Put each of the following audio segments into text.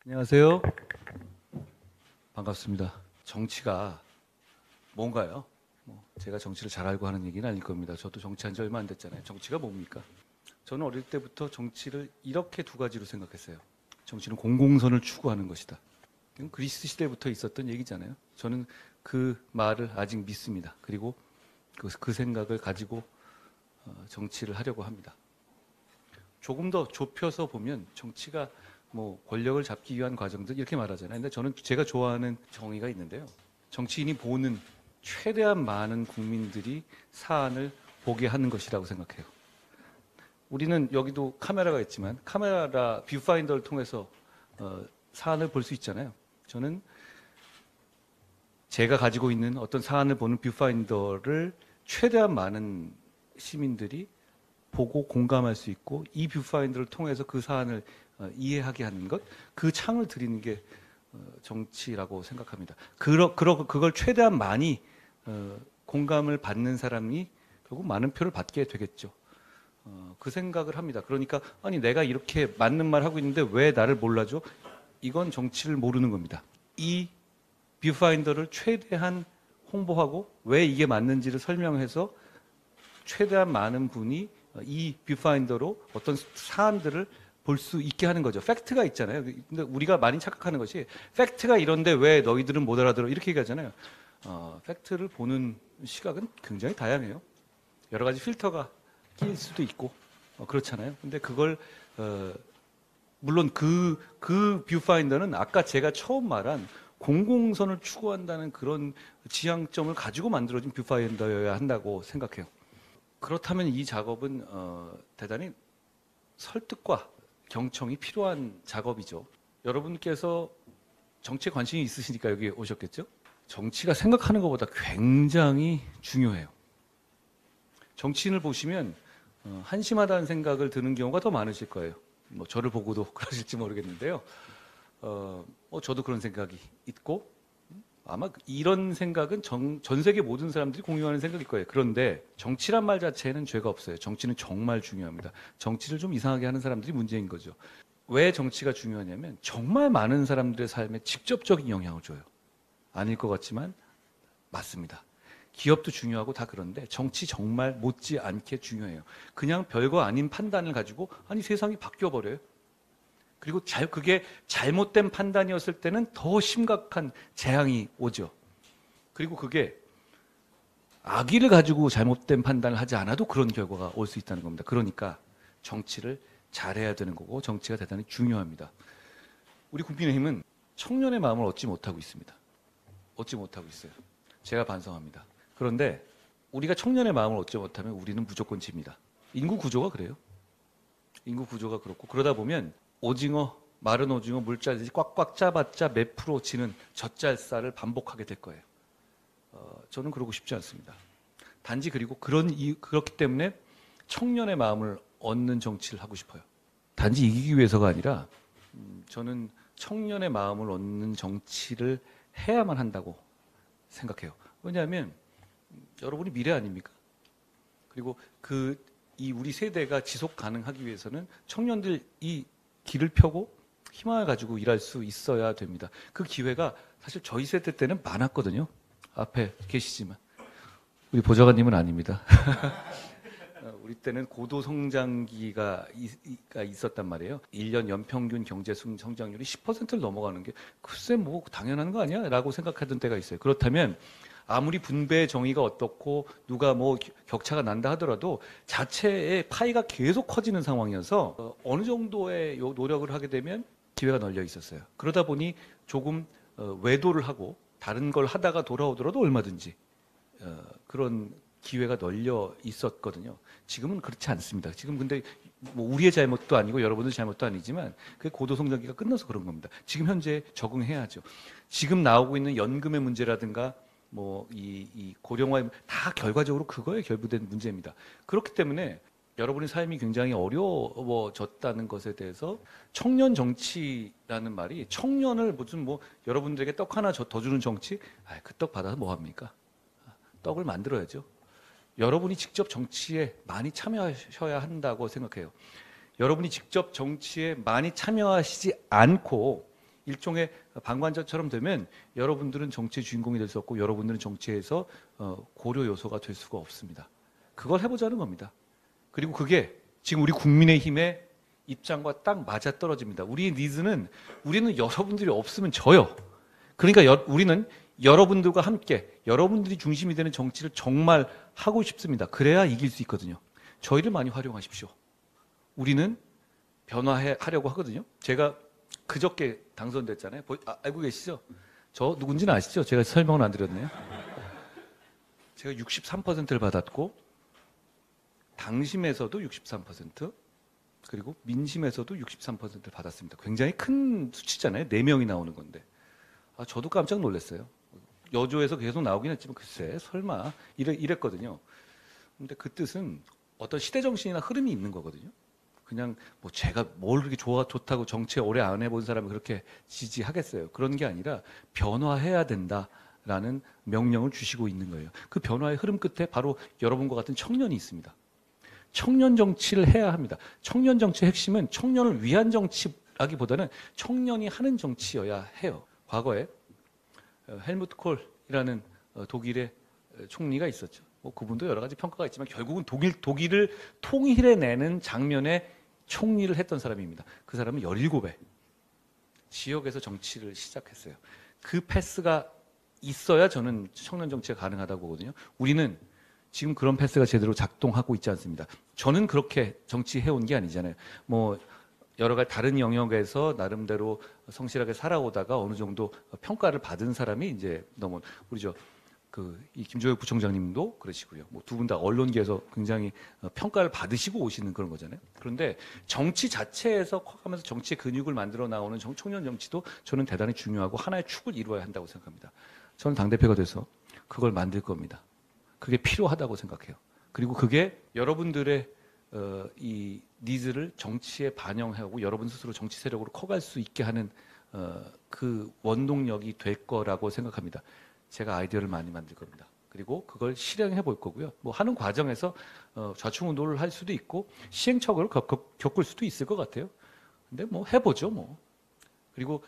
안녕하세요. 반갑습니다. 정치가 뭔가요? 제가 정치를 잘 알고 하는 얘기는 아닐 겁니다. 저도 정치한 지 얼마 안 됐잖아요. 정치가 뭡니까? 저는 어릴 때부터 정치를 이렇게 두 가지로 생각했어요. 정치는 공공선을 추구하는 것이다. 이건 그리스 시대부터 있었던 얘기잖아요. 저는 그 말을 아직 믿습니다. 그리고 그 생각을 가지고 정치를 하려고 합니다. 조금 더 좁혀서 보면 정치가 권력을 잡기 위한 과정들 이렇게 말하잖아요. 근데 저는 제가 좋아하는 정의가 있는데요. 정치인이 보는 최대한 많은 국민들이 사안을 보게 하는 것이라고 생각해요. 우리는 여기도 카메라가 있지만 카메라 뷰파인더를 통해서 사안을 볼 수 있잖아요. 저는 제가 가지고 있는 어떤 사안을 보는 뷰파인더를 최대한 많은 시민들이 보고 공감할 수 있고 이 뷰파인더를 통해서 그 사안을 이해하게 하는 것, 그 창을 드리는 게 정치라고 생각합니다. 그걸 최대한 많이 공감을 받는 사람이 결국 많은 표를 받게 되겠죠. 그 생각을 합니다. 그러니까 아니 내가 이렇게 맞는 말 하고 있는데 왜 나를 몰라줘? 이건 정치를 모르는 겁니다. 이 뷰파인더를 최대한 홍보하고 왜 이게 맞는지를 설명해서 최대한 많은 분이 이 뷰파인더로 어떤 사안들을 볼 수 있게 하는 거죠. 팩트가 있잖아요. 근데 우리가 많이 착각하는 것이 팩트가 이런데 왜 너희들은 못 알아들어? 이렇게 얘기하잖아요. 팩트를 보는 시각은 굉장히 다양해요. 여러 가지 필터가 끼일 수도 있고 그렇잖아요. 근데 그걸 물론 그 뷰파인더는 아까 제가 처음 말한 공공선을 추구한다는 그런 지향점을 가지고 만들어진 뷰파인더여야 한다고 생각해요. 그렇다면 이 작업은 대단히 설득과 경청이 필요한 작업이죠. 여러분께서 정치에 관심이 있으시니까 여기 오셨겠죠? 정치가 생각하는 것보다 굉장히 중요해요. 정치인을 보시면 한심하다는 생각을 드는 경우가 더 많으실 거예요. 저를 보고도 그러실지 모르겠는데요. 저도 그런 생각이 있고 아마 이런 생각은 전 세계 모든 사람들이 공유하는 생각일 거예요. 그런데 정치란 말 자체에는 죄가 없어요. 정치는 정말 중요합니다. 정치를 좀 이상하게 하는 사람들이 문제인 거죠. 왜 정치가 중요하냐면 정말 많은 사람들의 삶에 직접적인 영향을 줘요. 아닐 것 같지만 맞습니다. 기업도 중요하고 다 그런데 정치 정말 못지않게 중요해요. 그냥 별거 아닌 판단을 가지고 아니 세상이 바뀌어버려요. 그리고 그게 잘못된 판단이었을 때는 더 심각한 재앙이 오죠. 그리고 그게 악의를 가지고 잘못된 판단을 하지 않아도 그런 결과가 올 수 있다는 겁니다. 그러니까 정치를 잘해야 되는 거고 정치가 대단히 중요합니다. 우리 국민의힘은 청년의 마음을 얻지 못하고 있습니다. 얻지 못하고 있어요. 제가 반성합니다. 그런데 우리가 청년의 마음을 얻지 못하면 우리는 무조건 집니다. 인구 구조가 그래요. 인구 구조가 그렇고 그러다 보면 오징어, 마른 오징어 물자듯이 꽉꽉 짜봤자 몇 프로 지는 젖잘싸를 반복하게 될 거예요. 저는 그러고 싶지 않습니다. 단지 그리고 그렇기 때문에 청년의 마음을 얻는 정치를 하고 싶어요. 단지 이기기 위해서가 아니라 저는 청년의 마음을 얻는 정치를 해야만 한다고 생각해요. 왜냐하면 여러분이 미래 아닙니까? 그리고 이 우리 세대가 지속 가능하기 위해서는 청년들이 길을 펴고 희망을 가지고 일할 수 있어야 됩니다. 그 기회가 사실 저희 세대 때는 많았거든요. 앞에 계시지만 우리 보좌관님은 아닙니다. 우리 때는 고도 성장기가 있었단 말이에요. 1년 연평균 경제 성장률이 10%를 넘어가는 게 글쎄 당연한 거 아니야? 라고 생각하던 때가 있어요. 그렇다면 아무리 분배의 정의가 어떻고 누가 격차가 난다 하더라도 자체의 파이가 계속 커지는 상황이어서 어느 정도의 노력을 하게 되면 기회가 널려 있었어요. 그러다 보니 조금 외도를 하고 다른 걸 하다가 돌아오더라도 얼마든지 그런 기회가 널려 있었거든요. 지금은 그렇지 않습니다. 지금 근데 우리의 잘못도 아니고 여러분들 잘못도 아니지만 그 고도성장기가 끝나서 그런 겁니다. 지금 현재 적응해야죠. 지금 나오고 있는 연금의 문제라든가 이 고령화 다 결과적으로 그거에 결부된 문제입니다. 그렇기 때문에 여러분의 삶이 굉장히 어려워졌다는 것에 대해서 청년 정치라는 말이 청년을 무슨 여러분들에게 떡 하나 더 주는 정치? 그 떡 받아서 뭐 합니까? 떡을 만들어야죠. 여러분이 직접 정치에 많이 참여하셔야 한다고 생각해요. 여러분이 직접 정치에 많이 참여하시지 않고 일종의 방관자처럼 되면 여러분들은 정치의 주인공이 될 수 없고 여러분들은 정치에서 고려 요소가 될 수가 없습니다. 그걸 해보자는 겁니다. 그리고 그게 지금 우리 국민의힘의 입장과 딱 맞아떨어집니다. 우리의 니즈는 우리는 여러분들이 없으면 져요. 그러니까 우리는 여러분들과 함께 여러분들이 중심이 되는 정치를 정말 하고 싶습니다. 그래야 이길 수 있거든요. 저희를 많이 활용하십시오. 우리는 변화하려고 하거든요. 제가 그저께 당선됐잖아요. 알고 계시죠? 저 누군지는 아시죠? 제가 설명을 안 드렸네요. 제가 63%를 받았고 당심에서도 63% 그리고 민심에서도 63%를 받았습니다. 굉장히 큰 수치잖아요. 4명이 나오는 건데. 저도 깜짝 놀랐어요. 여조에서 계속 나오긴 했지만 글쎄 설마 이랬거든요. 근데 그 뜻은 어떤 시대정신이나 흐름이 있는 거거든요. 그냥 뭐 제가 뭘 그렇게 좋다고 정치에 오래 안 해본 사람을 그렇게 지지하겠어요. 그런 게 아니라 변화해야 된다라는 명령을 주시고 있는 거예요. 그 변화의 흐름 끝에 바로 여러분과 같은 청년이 있습니다. 청년 정치를 해야 합니다. 청년 정치의 핵심은 청년을 위한 정치라기보다는 청년이 하는 정치여야 해요. 과거에 헬무트 콜이라는 독일의 총리가 있었죠. 그분도 여러 가지 평가가 있지만 결국은 독일을 통일해내는 장면에 총리를 했던 사람입니다. 그 사람은 17에 지역에서 정치를 시작했어요. 그 패스가 있어야 저는 청년 정치가 가능하다고 보거든요. 우리는 지금 그런 패스가 제대로 작동하고 있지 않습니다. 저는 그렇게 정치해온 게 아니잖아요. 뭐 여러 가지 다른 영역에서 나름대로 성실하게 살아오다가 어느 정도 평가를 받은 사람이 이제 너무 우리 이 김조혁 부총장님도 그러시고요. 뭐 두 분 다 언론계에서 굉장히 평가를 받으시고 오시는 그런 거잖아요. 그런데 정치 자체에서 커가면서 정치의 근육을 만들어 나오는 청년 정치도 저는 대단히 중요하고 하나의 축을 이루어야 한다고 생각합니다. 저는 당대표가 돼서 그걸 만들 겁니다. 그게 필요하다고 생각해요. 그리고 그게 여러분들의 이 니즈를 정치에 반영하고 여러분 스스로 정치 세력으로 커갈 수 있게 하는 그 원동력이 될 거라고 생각합니다. 제가 아이디어를 많이 만들 겁니다. 그리고 그걸 실행해 볼 거고요. 뭐 하는 과정에서 좌충우돌을 할 수도 있고 시행착오를 겪을 수도 있을 것 같아요. 근데 뭐 해보죠, 뭐. 그리고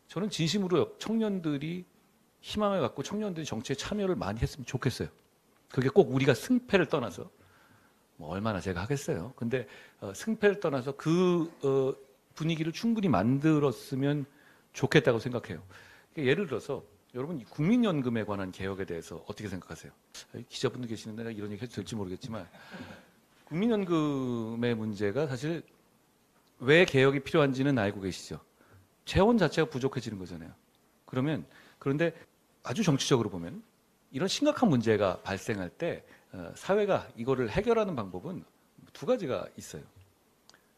저는 진심으로 청년들이 희망을 갖고 청년들이 정치에 참여를 많이 했으면 좋겠어요. 그게 꼭 우리가 승패를 떠나서 뭐 얼마나 제가 하겠어요. 근데 승패를 떠나서 그 분위기를 충분히 만들었으면 좋겠다고 생각해요. 예를 들어서 여러분 국민연금에 관한 개혁에 대해서 어떻게 생각하세요? 기자분들 계시는데 내가 이런 얘기 해도 될지 모르겠지만 국민연금의 문제가 사실 왜 개혁이 필요한지는 알고 계시죠? 재원 자체가 부족해지는 거잖아요. 그런데 아주 정치적으로 보면 이런 심각한 문제가 발생할 때 사회가 이거를 해결하는 방법은 두 가지가 있어요.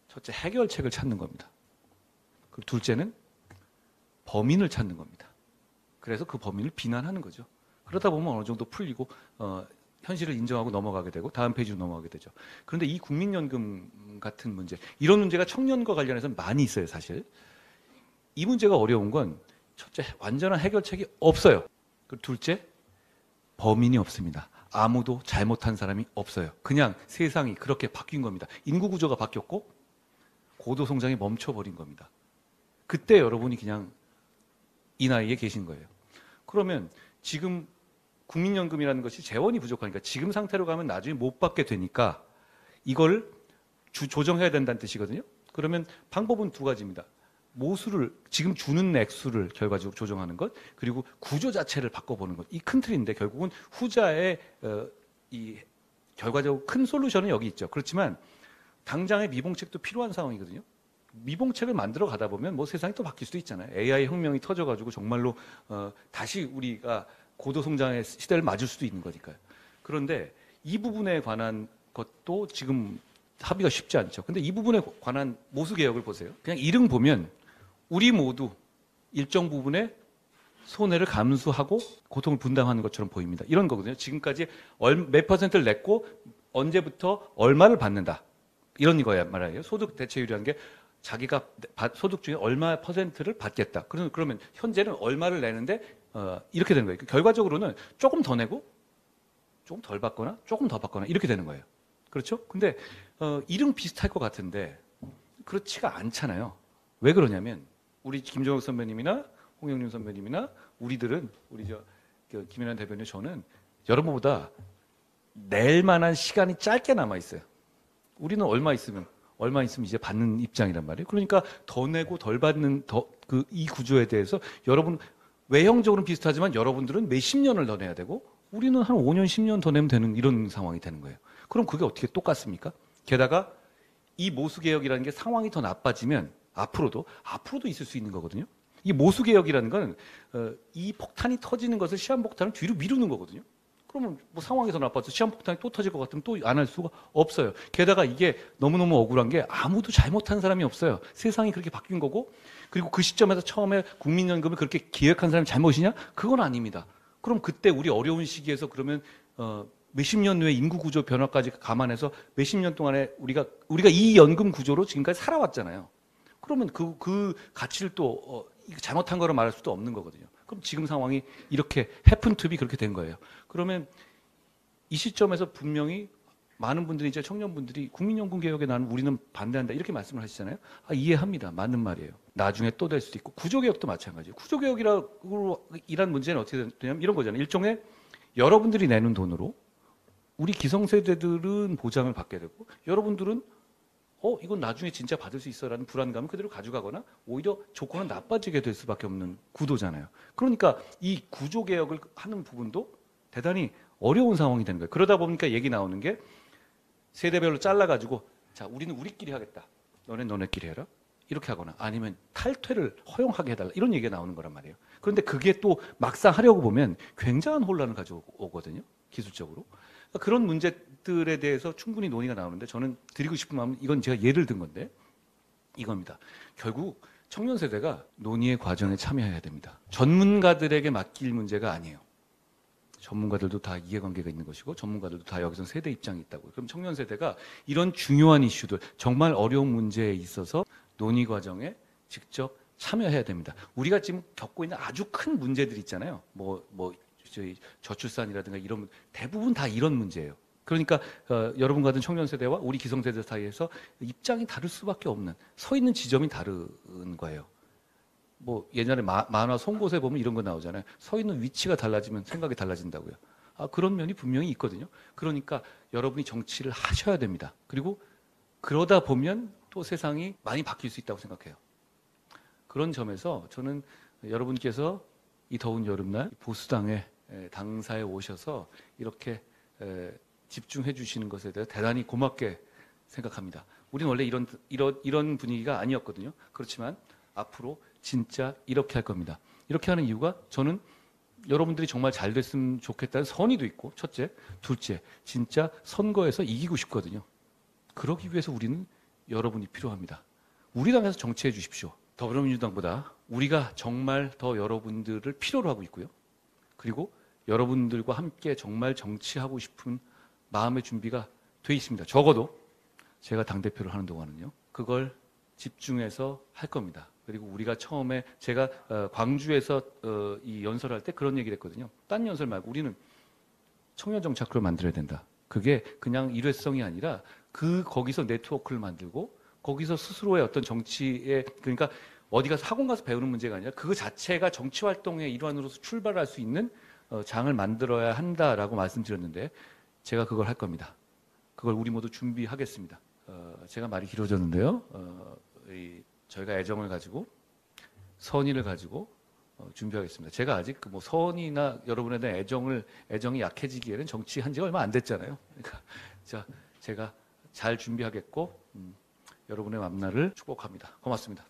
첫째, 해결책을 찾는 겁니다. 그리고 둘째는 범인을 찾는 겁니다. 그래서 그 범인을 비난하는 거죠. 그러다 보면 어느 정도 풀리고 현실을 인정하고 넘어가게 되고 다음 페이지로 넘어가게 되죠. 그런데 이 국민연금 같은 문제, 이런 문제가 청년과 관련해서는 많이 있어요, 사실. 이 문제가 어려운 건 첫째, 완전한 해결책이 없어요. 그리고 둘째, 범인이 없습니다. 아무도 잘못한 사람이 없어요. 그냥 세상이 그렇게 바뀐 겁니다. 인구 구조가 바뀌었고 고도 성장이 멈춰버린 겁니다. 그때 여러분이 그냥 이 나이에 계신 거예요. 그러면 지금 국민연금이라는 것이 재원이 부족하니까 지금 상태로 가면 나중에 못 받게 되니까 이걸 조정해야 된다는 뜻이거든요. 그러면 방법은 두 가지입니다. 모수를 지금 주는 액수를 결과적으로 조정하는 것, 그리고 구조 자체를 바꿔보는 것. 이 큰 틀인데 결국은 후자의 이 결과적으로 큰 솔루션은 여기 있죠. 그렇지만 당장의 미봉책도 필요한 상황이거든요. 미봉책을 만들어 가다 보면 뭐 세상이 또 바뀔 수도 있잖아요. AI 혁명이 터져가지고 정말로 다시 우리가 고도 성장의 시대를 맞을 수도 있는 거니까요. 그런데 이 부분에 관한 것도 지금 합의가 쉽지 않죠. 근데 이 부분에 관한 모수 개혁을 보세요. 그냥 이름 보면 우리 모두 일정 부분의 손해를 감수하고 고통을 분담하는 것처럼 보입니다. 이런 거거든요. 지금까지 몇 퍼센트를 냈고 언제부터 얼마를 받는다. 이런 거야 말이에요. 소득 대체율이라는 게 자기가 소득 중에 얼마 퍼센트를 받겠다. 그러면 현재는 얼마를 내는데 이렇게 되는 거예요. 결과적으로는 조금 더 내고 조금 덜 받거나 조금 더 받거나 이렇게 되는 거예요. 그렇죠? 근데 이름 비슷할 것 같은데 그렇지가 않잖아요. 왜 그러냐면 우리 김종혁 선배님이나 홍영림 선배님이나 우리들은 우리 김연아 대변인 저는 여러분보다 낼 만한 시간이 짧게 남아 있어요. 우리는 얼마 있으면 이제 받는 입장이란 말이에요. 그러니까 더 내고 덜 받는 이 구조에 대해서 여러분 외형적으로는 비슷하지만 여러분들은 몇십 년을 더 내야 되고 우리는 한 5년, 10년 더 내면 되는 이런 상황이 되는 거예요. 그럼 그게 어떻게 똑같습니까? 게다가 이 모수개혁이라는 게 상황이 더 나빠지면 앞으로도 있을 수 있는 거거든요. 이 모수개혁이라는 건 이 폭탄이 터지는 것을 시한폭탄을 뒤로 미루는 거거든요. 그러면 뭐 상황이 더 나빠서 시한폭탄이 또 터질 것 같으면 또 안 할 수가 없어요. 게다가 이게 너무너무 억울한 게 아무도 잘못한 사람이 없어요. 세상이 그렇게 바뀐 거고 그리고 그 시점에서 처음에 국민연금을 그렇게 기획한 사람이 잘못이냐? 그건 아닙니다. 그럼 그때 우리 어려운 시기에서 그러면 몇십 년 후에 인구 구조 변화까지 감안해서 몇십 년 동안에 우리가 이 연금 구조로 지금까지 살아왔잖아요. 그러면 그 가치를 또 잘못한 거로 말할 수도 없는 거거든요. 그럼 지금 상황이 이렇게 해픈 투비 그렇게 된 거예요. 그러면 이 시점에서 분명히 많은 분들이 이제 청년분들이 국민연금 개혁에 나는 우리는 반대한다 이렇게 말씀을 하시잖아요. 이해합니다. 맞는 말이에요. 나중에 또 될 수도 있고 구조개혁도 마찬가지예요. 구조개혁이란 문제는 어떻게 되냐면 이런 거잖아요. 일종의 여러분들이 내는 돈으로 우리 기성세대들은 보장을 받게 되고 여러분들은 이건 나중에 진짜 받을 수 있어라는 불안감을 그대로 가져가거나 오히려 조건은 나빠지게 될 수밖에 없는 구도잖아요. 그러니까 이 구조개혁을 하는 부분도 대단히 어려운 상황이 되는 거예요. 그러다 보니까 얘기 나오는 게 세대별로 잘라가지고 자 우리는 우리끼리 하겠다. 너네끼리 해라. 이렇게 하거나 아니면 탈퇴를 허용하게 해달라. 이런 얘기가 나오는 거란 말이에요. 그런데 그게 또 막상 하려고 보면 굉장한 혼란을 가져오거든요. 기술적으로. 그런 문제들에 대해서 충분히 논의가 나오는데 저는 드리고 싶은 마음은 이건 제가 예를 든 건데 이겁니다. 결국 청년 세대가 논의의 과정에 참여해야 됩니다. 전문가들에게 맡길 문제가 아니에요. 전문가들도 다 이해관계가 있는 것이고 전문가들도 다 여기서 세대 입장이 있다고요. 그럼 청년 세대가 이런 중요한 이슈들 정말 어려운 문제에 있어서 논의 과정에 직접 참여해야 됩니다. 우리가 지금 겪고 있는 아주 큰 문제들 있잖아요. 저출산이라든가 이런 대부분 다 이런 문제예요. 그러니까 여러분 같은 청년 세대와 우리 기성세대 사이에서 입장이 다를 수밖에 없는 서 있는 지점이 다른 거예요. 뭐 옛날에 만화 송곳에 보면 이런 거 나오잖아요. 서 있는 위치가 달라지면 생각이 달라진다고요. 그런 면이 분명히 있거든요. 그러니까 여러분이 정치를 하셔야 됩니다. 그리고 그러다 보면 또 세상이 많이 바뀔 수 있다고 생각해요. 그런 점에서 저는 여러분께서 이 더운 여름날 보수당의 당사에 오셔서 이렇게 집중해 주시는 것에 대해 대단히 고맙게 생각합니다. 우리는 원래 이런 분위기가 아니었거든요. 그렇지만 앞으로 진짜 이렇게 할 겁니다. 이렇게 하는 이유가 저는 여러분들이 정말 잘 됐으면 좋겠다는 선의도 있고 첫째, 둘째, 진짜 선거에서 이기고 싶거든요. 그러기 위해서 우리는 여러분이 필요합니다. 우리 당에서 정치해 주십시오. 더불어민주당보다 우리가 정말 더 여러분들을 필요로 하고 있고요. 그리고 여러분들과 함께 정말 정치하고 싶은 마음의 준비가 돼 있습니다. 적어도 제가 당대표를 하는 동안은요. 그걸 집중해서 할 겁니다. 그리고 우리가 처음에 제가 광주에서 이 연설할 때 그런 얘기를 했거든요. 딴 연설 말고 우리는 청년정착을 만들어야 된다. 그게 그냥 일회성이 아니라 거기서 네트워크를 만들고 거기서 스스로의 어떤 정치에 그러니까 어디 가서 학원 가서 배우는 문제가 아니라 그거 자체가 정치 활동의 일환으로서 출발할 수 있는 장을 만들어야 한다라고 말씀드렸는데 제가 그걸 할 겁니다. 그걸 우리 모두 준비하겠습니다. 제가 말이 길어졌는데요. 저희가 애정을 가지고 선의를 가지고 준비하겠습니다. 제가 아직 뭐 선의나 여러분에 대한 애정이 약해지기에는 정치한 지가 얼마 안 됐잖아요. 그러니까 제가 잘 준비하겠고 여러분의 만나를 축복합니다. 고맙습니다.